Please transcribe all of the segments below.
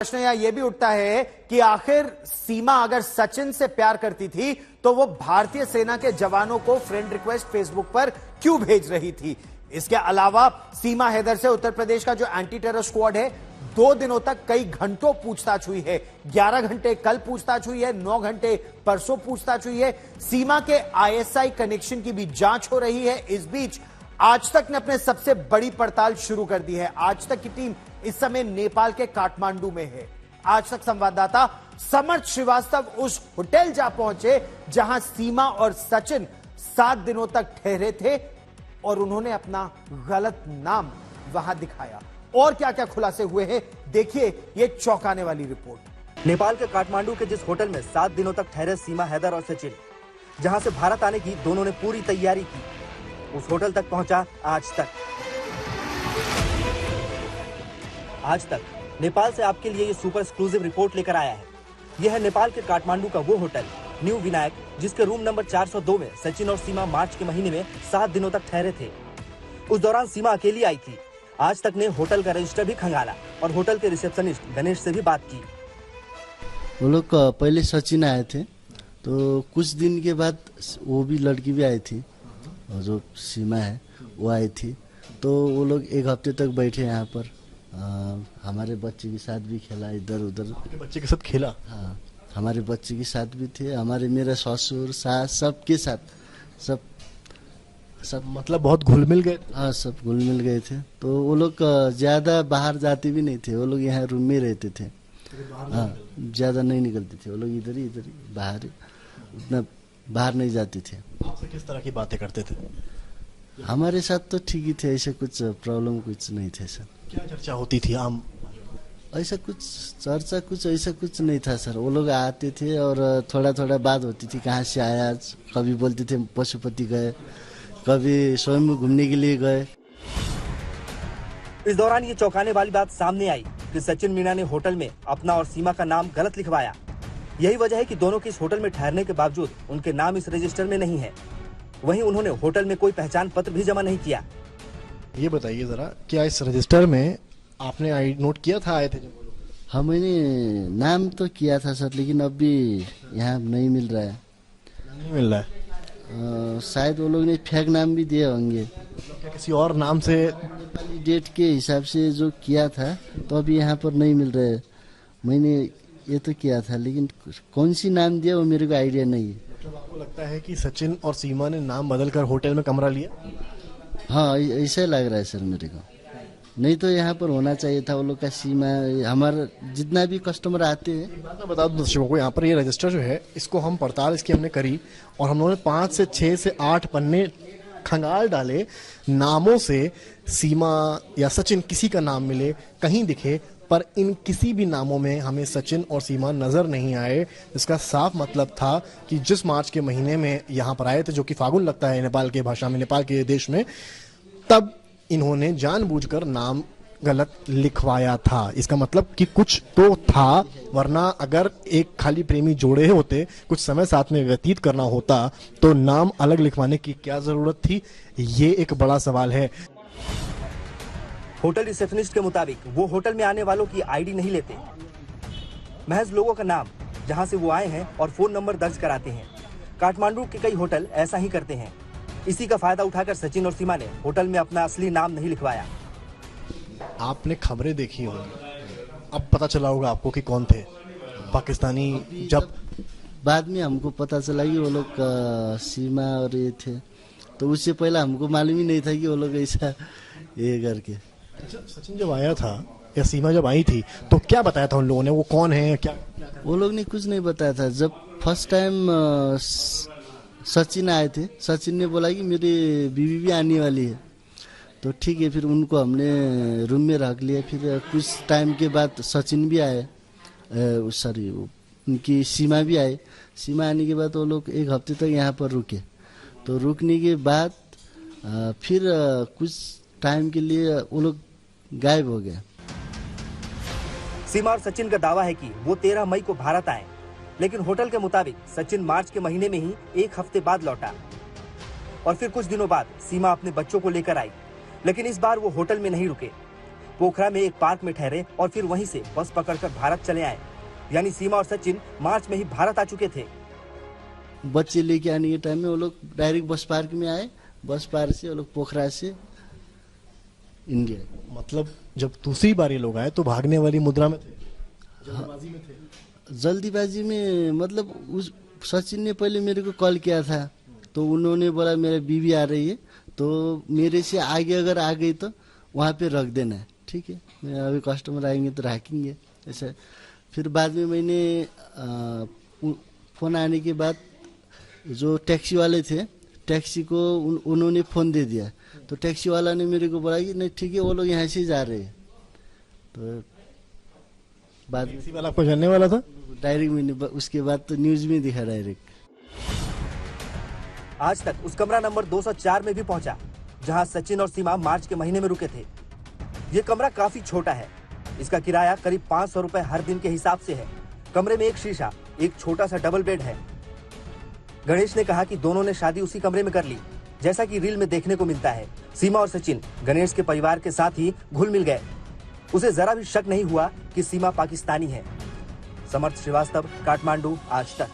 प्रश्न यहाँ यह भी उठता है कि आखिर सीमा अगर सचिन से प्यार करती थी तो वो भारतीय सेना के जवानों को फ्रेंड रिक्वेस्ट फेसबुक पर क्यों भेज रही थी। इसके अलावा सीमा हैदर से उत्तर प्रदेश का जो एंटी टेरर स्क्वाड है 2 दिनों तक कई घंटों पूछताछ हुई है। 11 घंटे कल पूछताछ हुई है, 9 घंटे परसों पूछताछ हुई है। सीमा के ISI कनेक्शन की भी जांच हो रही है। इस बीच आज तक ने अपने सबसे बड़ी पड़ताल शुरू कर दी है। आज तक की टीम इस समय नेपाल के काठमांडू में है। आज तक संवाददाता समर्थ श्रीवास्तव उस होटल जा पहुंचे जहां सीमा और सचिन 7 दिनों तक ठहरे थे और उन्होंने अपना गलत नाम वहां दिखाया। और क्या क्या खुलासे हुए हैं, देखिए ये चौंकाने वाली रिपोर्ट। नेपाल के काठमांडू के जिस होटल में 7 दिनों तक ठहरे सीमा हैदर और सचिन, जहां से भारत आने की दोनों ने पूरी तैयारी की, उस होटल तक पहुंचा आज तक। आज तक नेपाल से आपके लिए ये सुपर एक्सक्लूसिव रिपोर्ट लेकर आया है। यह है नेपाल के काठमांडू का वो होटल न्यू विनायक, जिसके रूम नंबर 402 में सचिन और सीमा मार्च के महीने में 7 दिनों तक ठहरे थे। उस दौरान सीमा अकेली आई थी। आज तक ने होटल का रजिस्टर भी खंगाला और होटल के रिसेप्शनिस्ट गणेश से भी बात की। वो लोग पहले सचिन आए थे, तो कुछ दिन के बाद वो भी लड़की भी आई थी और जो सीमा है वो आई थी। तो वो लोग 1 हफ्ते तक बैठे यहाँ पर। हमारे बच्चे के साथ भी खेला, इधर उधर। आपके बच्चे के साथ खेला? हाँ, हमारे बच्चे के साथ भी थे, हमारे मेरे ससुर सास सबके साथ सब मतलब बहुत घुल मिल गए? हाँ, सब घुल मिल गए थे। तो वो लोग ज्यादा बाहर जाते भी नहीं थे, वो लोग यहाँ रूम में रहते थे। हाँ, ज्यादा नहीं निकलते थे वो लोग, इधर ही बाहर ही, उतना बाहर नहीं जाते थे। आपसे किस तरह की बातें करते थे? हमारे साथ तो ठीक ही थे, ऐसे कुछ प्रॉब्लम कुछ नहीं थे सर। क्या चर्चा होती थी आम? ऐसा कुछ चर्चा ऐसा कुछ नहीं था सर। वो लोग आते थे और थोड़ा थोड़ा बात होती थी, कहाँ से आया। कभी बोलते थे पशुपति गए, कभी स्वयं घूमने के लिए गए। इस दौरान ये चौंकाने वाली बात सामने आई कि सचिन मीणा ने होटल में अपना और सीमा का नाम गलत लिखवाया। यही वजह है कि दोनों के इस होटल में ठहरने के बावजूद उनके नाम इस रजिस्टर में नहीं है। वहीं उन्होंने होटल में कोई पहचान पत्र भी जमा नहीं किया। ये बताइए जरा, क्या इस रजिस्टर में आपने आई नोट किया था आए थे जब? हाँ, मैंने नाम तो किया था सर, लेकिन अभी यहाँ नहीं मिल रहा है। नहीं मिल रहा है? शायद वो लोग ने फेक नाम भी दिए होंगे। क्या किसी और नाम से? नेपाली डेट के हिसाब से जो किया था, तो अभी यहाँ पर नहीं मिल रहा है। मैंने ये तो किया था, लेकिन कौन सी नाम दिया वो मेरे को आइडिया नहीं है। मतलब आपको लगता है कि सचिन और सीमा ने नाम बदलकर होटल में कमरा लिया? हाँ, ऐसा ही लग रहा है सर मेरे को। नहीं तो यहाँ पर होना चाहिए था वो लोग का सीमा। हमारा जितना भी कस्टमर आते हैं, एक बात मैं बता दूं दर्शकों को, यहाँ पर ये रजिस्टर जो है, इसको हम पड़ताल इसकी हमने करी और हम लोगों ने 5 से 6 से 8 पन्ने खंगाल डाले। नामों से सीमा या सचिन किसी का नाम मिले, कहीं दिखे, पर इन किसी भी नामों में हमें सचिन और सीमा नजर नहीं आए। इसका साफ मतलब था कि जिस मार्च के महीने में यहाँ पर आए थे, जो कि फागुन लगता है नेपाल के भाषा में, नेपाल के देश में, तब इन्होंने जानबूझकर नाम गलत लिखवाया था। इसका मतलब कि कुछ तो था, वरना अगर एक खाली प्रेमी जोड़े होते, कुछ समय साथ में व्यतीत करना होता, तो नाम अलग लिखवाने की क्या जरूरत थी, ये एक बड़ा सवाल है। होटल रिसेप्शनिस्ट के मुताबिक वो होटल में आने वालों की आईडी नहीं लेते, महज लोगों का नाम, जहां से वो आए हैं और फोन नंबर दर्ज कराते हैं। काठमांडू के कई होटल ऐसा ही करते हैं। इसी का फायदा उठाकर सचिन और सीमा ने होटल में अपना असली नाम नहीं लिखवाया। आपने खबरें देखी होंगी, अब पता चला होगा आपको कि कौन थे पाकिस्तानी। जब बाद में हमको पता चला कि वो लोग सीमा और ये थे, तो उससे पहले हमको मालूम ही नहीं था कि वो लोग ऐसा ये करके। सचिन जब आया था या सीमा जब आई थी, तो क्या बताया था उन लोगों ने, वो कौन है क्या? वो लोग ने कुछ नहीं बताया था। जब फर्स्ट टाइम सचिन आए थे, सचिन ने बोला कि मेरी बीवी भी आने वाली है, तो ठीक है, फिर उनको हमने रूम में रख लिया। फिर कुछ टाइम के बाद सचिन भी आए, सॉरी उनकी सीमा भी आए। सीमा आने के बाद वो लोग 1 हफ्ते तक यहाँ पर रुके। तो रुकने के बाद फिर कुछ टाइम के लिए वो लोग गायब हो गए। सीमा और सचिन का दावा है कि वो 13 मई को भारत आए, लेकिन होटल के मुताबिक सचिन मार्च के महीने में ही 1 हफ्ते बाद लौटा और फिर कुछ दिनों बाद सीमा अपने बच्चों को लेकर आई, लेकिन इस बार वो होटल में नहीं रुके। पोखरा में एक पार्क में ठहरे और फिर वहीं से बस पकड़कर भारत चले आए। यानी सीमा और सचिन मार्च में ही भारत आ चुके थे। बच्चे लेके आने के टाइम में वो लोग डायरेक्ट बस पार्क में आए, बस पार्क से वो लोग पोखरा से इंडिया। मतलब जब दूसरी बार ये लोग आए तो भागने वाली मुद्रा में थे, जल्दबाजी में थे। जल्दीबाजी में मतलब उस सचिन ने पहले मेरे को कॉल किया था, तो उन्होंने बोला मेरा बीवी आ रही है, तो मेरे से आगे अगर आ गई तो वहाँ पे रख देना है, ठीक है, मैं अभी कस्टमर आएंगे तो रखेंगे ऐसा। फिर बाद में मैंने फ़ोन आने के बाद जो टैक्सी वाले थे, टैक्सी को उन्होंने फ़ोन दे दिया, तो टैक्सी वाला ने मेरे को बोला कि नहीं ठीक है वो लोग यहाँ से जा रहे हैं। तो बाद टैक्सी वाला आपको जानने वाला था? डायरेक्ट मैंने उसके बाद तो न्यूज़ में दिखा डायरेक्ट। आज तक उस कमरा नंबर 204 में भी पहुंचा जहां सचिन और सीमा मार्च के महीने में रुके थे। ये कमरा काफी छोटा है। इसका किराया करीब 500 रुपए हर दिन के हिसाब से है। कमरे में एक शीशा, एक छोटा सा डबल बेड है। गणेश ने कहा कि दोनों ने शादी उसी कमरे में कर ली, जैसा कि रील में देखने को मिलता है। सीमा और सचिन गणेश के परिवार के साथ ही घुल मिल गए। उसे जरा भी शक नहीं हुआ कि सीमा पाकिस्तानी है। समर्थ श्रीवास्तव, काठमांडू, आज तक।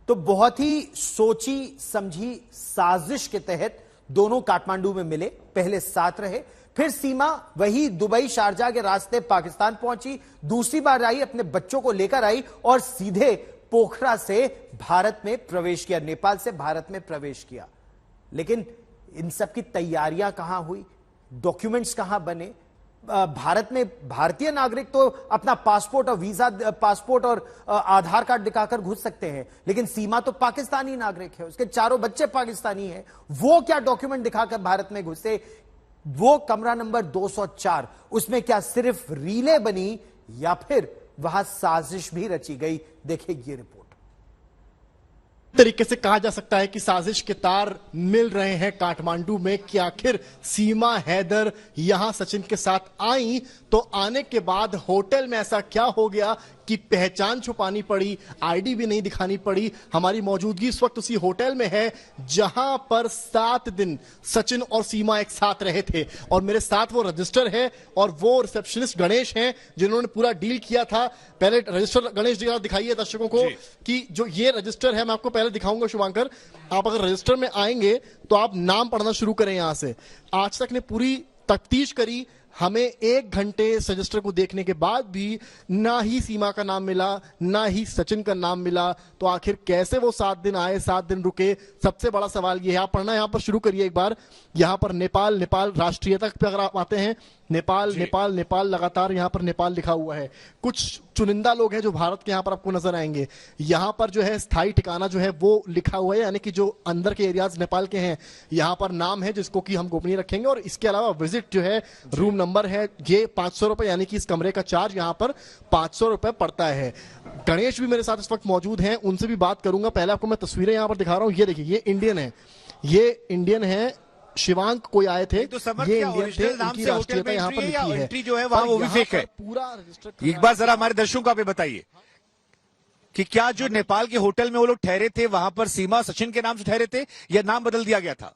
तो बहुत ही सोची समझी साजिश के तहत दोनों काठमांडू में मिले, पहले साथ रहे, फिर सीमा वही दुबई शारजा के रास्ते पाकिस्तान पहुंची, दूसरी बार आई, अपने बच्चों को लेकर आई और सीधे पोखरा से भारत में प्रवेश किया, नेपाल से भारत में प्रवेश किया। लेकिन इन सब की तैयारियां कहां हुई, डॉक्यूमेंट्स कहां बने? भारत में भारतीय नागरिक तो अपना पासपोर्ट और वीजा, पासपोर्ट और आधार कार्ड दिखाकर घुस सकते हैं, लेकिन सीमा तो पाकिस्तानी नागरिक है, उसके चारों बच्चे पाकिस्तानी हैं। वो क्या डॉक्यूमेंट दिखाकर भारत में घुसे? वो कमरा नंबर 204, उसमें क्या सिर्फ रीलें बनी या फिर वहां साजिश भी रची गई? देखिए ये रिपोर्ट। तरीके से कहा जा सकता है कि साजिश के तार मिल रहे हैं काठमांडू में कि आखिर सीमा हैदर यहां सचिन के साथ आई, तो आने के बाद होटल में ऐसा क्या हो गया कि पहचान छुपानी पड़ी, आईडी भी नहीं दिखानी पड़ी। हमारी मौजूदगी इस वक्त उसी होटल में है जहां पर 7 दिन सचिन और सीमा एक साथ रहे थे, और मेरे साथ वो रजिस्टर है और वो रिसेप्शनिस्ट गणेश हैं जिन्होंने पूरा डील किया था। पहले रजिस्टर गणेश जी दिखाइए दर्शकों को कि जो ये रजिस्टर है, मैं आपको पहले दिखाऊंगा शुभांकर। आप अगर रजिस्टर में आएंगे तो आप नाम पढ़ना शुरू करें यहां से। आज तक ने पूरी तफ्तीश करी, हमें 1 घंटे इस रजिस्टर को देखने के बाद भी ना ही सीमा का नाम मिला, ना ही सचिन का नाम मिला। तो आखिर कैसे वो 7 दिन आए, 7 दिन रुके? सबसे बड़ा सवाल ये है। आप पढ़ना यहां पर शुरू करिए एक बार। यहां पर नेपाल, नेपाल राष्ट्रीयता पे अगर आप आते हैं, नेपाल नेपाल नेपाल, लगातार यहां पर नेपाल लिखा हुआ है। कुछ चुनिंदा लोग हैं जो भारत के यहां पर आपको नजर आएंगे। यहां पर जो है स्थायी ठिकाना जो है वो लिखा हुआ है, यानी कि जो अंदर के एरियाज नेपाल के हैं, यहां पर नाम है जिसको कि हम गोपनीय रखेंगे। और इसके अलावा विजिट जो है, रूम नंबर है, ये 500 रुपए, यानी कि इस कमरे का चार्ज यहां पर 500 रुपए पड़ता है। गणेश भी मेरे साथ इस वक्त मौजूद हैं, उनसे भी बात करूंगा। पहले आपको मैं तस्वीरें यहां पर दिखा रहा हूं। ये देखिए, ये इंडियन है, ये इंडियन है। शिवांक कोई आए थे, तो ये इंडियन थे, इनकी राष्ट्रीयता यहाँ पर लिखी है। एंट्री जो है वहां वो भी फेक है। पूरा रजिस्टर एक बार जरा हमारे दर्शकों को आप ये बताइए कि क्या जो नेपाल के होटल में वो लोग ठहरे थे वहां पर सीमा सचिन के नाम से ठहरे थे या नाम बदल दिया गया था?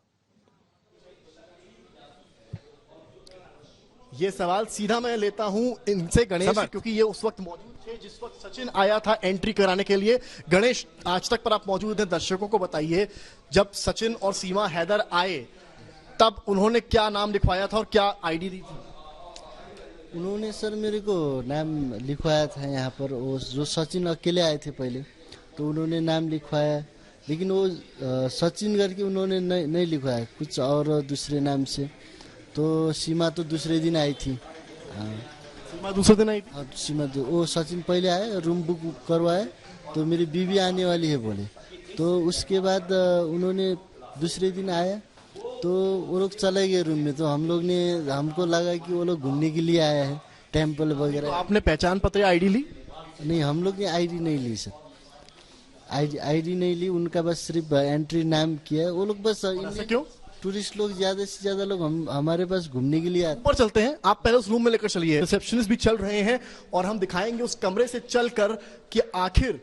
ये सवाल सीधा मैं लेता हूं इनसे गणेश, क्योंकि ये उस वक्त मौजूद थे जिस वक्त सचिन आया था एंट्री कराने के लिए। गणेश, आज तक पर आप मौजूद हैं, दर्शकों को बताइए, जब सचिन और सीमा हैदर आए तब उन्होंने क्या नाम लिखवाया था और क्या आईडी दी थी? उन्होंने सर मेरे को नाम लिखवाया था यहाँ पर। वो जो सचिन अकेले आए थे पहले, तो उन्होंने नाम लिखवाया, लेकिन वो सचिन करके उन्होंने नहीं लिखवाया, कुछ और दूसरे नाम से। तो सीमा तो दूसरे दिन आई थी। सीमा दूसरे दिन आई थी? सीमा वो सचिन पहले आए, रूम बुक करवाए, तो मेरी बीवी आने वाली है बोले, तो उसके बाद उन्होंने दूसरे दिन आया, तो वो लोग चले गए रूम में। तो हमको लगा कि वो लोग घूमने के लिए आया है, टेम्पल वगैरह। तो आपने पहचान पत्र आईडी ली? नहीं, हम लोग ने आईडी नहीं ली सर, आईडी नहीं ली। उनका बस सिर्फ एंट्री नाम किया है। वो लोग बस क्यों? टूरिस्ट लोग ज्यादा से ज्यादा लोग हमारे पास घूमने के लिए आते। ऊपर चलते हैं, आप पहले उस रूम में लेकर चलिए। रिसेप्शनिस्ट भी चल रहे हैं और हम दिखाएंगे उस कमरे से चलकर कि आखिर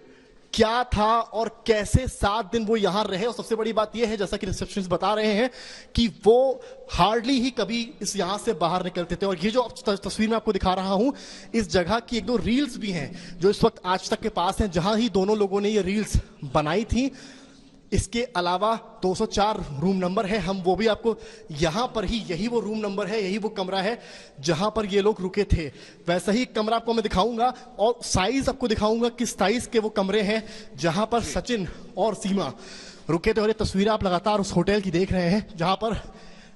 क्या था और कैसे 7 दिन वो यहां रहे। और सबसे बड़ी बात यह है, जैसा कि रिसेप्शनिस्ट बता रहे हैं, कि वो हार्डली ही कभी इस यहां से बाहर निकलते थे। और ये जो तस्वीर मैं आपको दिखा रहा हूं, इस जगह की 1-2 रील्स भी हैं जो इस वक्त आज तक के पास हैं, जहां ही दोनों लोगों ने ये रील्स बनाई थी। इसके अलावा 204 रूम नंबर है, हम वो भी आपको यहां पर ही, यही वो रूम नंबर है, यही वो कमरा है जहां पर ये लोग रुके थे। वैसा ही कमरा आपको मैं दिखाऊंगा और साइज आपको दिखाऊंगा किस साइज के वो कमरे हैं जहां पर सचिन और सीमा रुके थे। और ये तस्वीरें आप लगातार उस होटल की देख रहे हैं जहां पर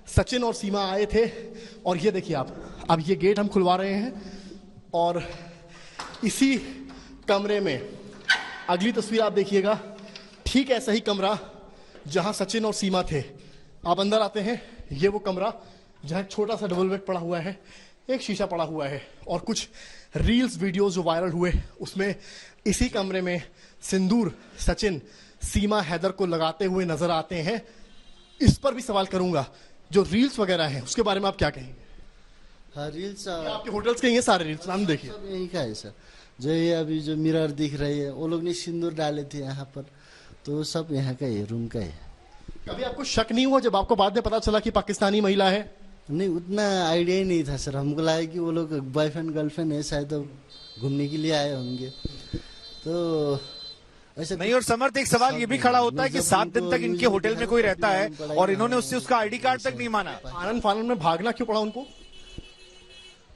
सचिन और सीमा आए थे। और ये देखिए आप, अब ये गेट हम खुलवा रहे हैं और इसी कमरे में अगली तस्वीर आप देखिएगा, ठीक ऐसा ही कमरा जहां सचिन और सीमा थे। आप अंदर आते हैं, ये वो कमरा जहां एक छोटा सा डबल बेड पड़ा हुआ है, एक शीशा पड़ा हुआ है और कुछ रील्स वीडियोस जो वायरल हुए उसमें इसी कमरे में सिंदूर सचिन सीमा हैदर को लगाते हुए नजर आते हैं। इस पर भी सवाल करूंगा, जो रील्स वगैरह हैं उसके बारे में आप क्या कहेंगे? हाँ, रील्स आपके होटल्स के ही हैं सारे रील्स, नाम देखिए। सब यही का है सर। जो ये अभी जो मिरर दिख रही है, वो लोग ने सिंदूर डाले थे यहाँ पर, तो सब यहाँ का ही रूम का है। कभी आपको शक नहीं हुआ जब आपको बाद में पता चला कि पाकिस्तानी महिला है? नहीं, उतना आइडिया ही नहीं था सर। हमको लगा कि वो लोग बॉयफ्रेंड गर्लफ्रेंड है, शायद घूमने के लिए आए होंगे। तो ऐसे नहीं, और समर्थ एक सवाल ये भी खड़ा होता है कि 7 दिन तक इनके होटल में कोई रहता है और इन्होंने उससे उसका आईडी कार्ड तक नहीं माना। आनंद फानन में भागना क्यों पड़ा उनको?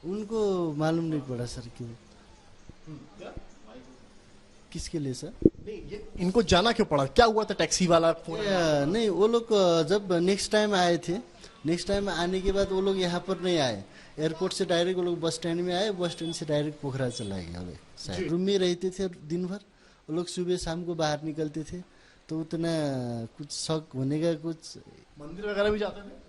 उनको मालूम नहीं पड़ा सर क्यों, किसके लिए सर? नहीं, ये इनको जाना क्यों पड़ा? क्या हुआ था? टैक्सी वाला फोन? नहीं, वो लोग जब नेक्स्ट टाइम आए थे, नेक्स्ट टाइम आने के बाद वो लोग यहाँ पर नहीं आए, एयरपोर्ट से डायरेक्ट वो लोग बस स्टैंड में आए, बस स्टैंड से डायरेक्ट पोखरा चला गया। रूम में रहते थे दिन भर, वो लोग सुबह शाम को बाहर निकलते थे, तो उतना कुछ शौक होने का कुछ। मंदिर वगैरह भी जाते थे?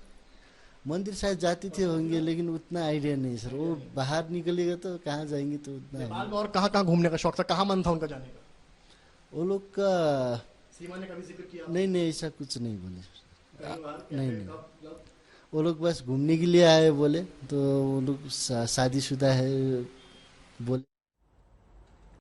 मंदिर शायद जाते थे होंगे, लेकिन उतना आइडिया नहीं सर। वो बाहर निकलेगा तो कहाँ जाएंगे, तो उतना नेपाल में और कहाँ कहाँ घूमने का शौक था? कहाँ मन था उनका जाने का? वो लोग का सीमा ने कभी जिक्र किया? नहीं, ऐसा कुछ नहीं बोले। नहीं, वो लोग बस घूमने के लिए आए बोले, तो वो लोग शादीशुदा है बोले।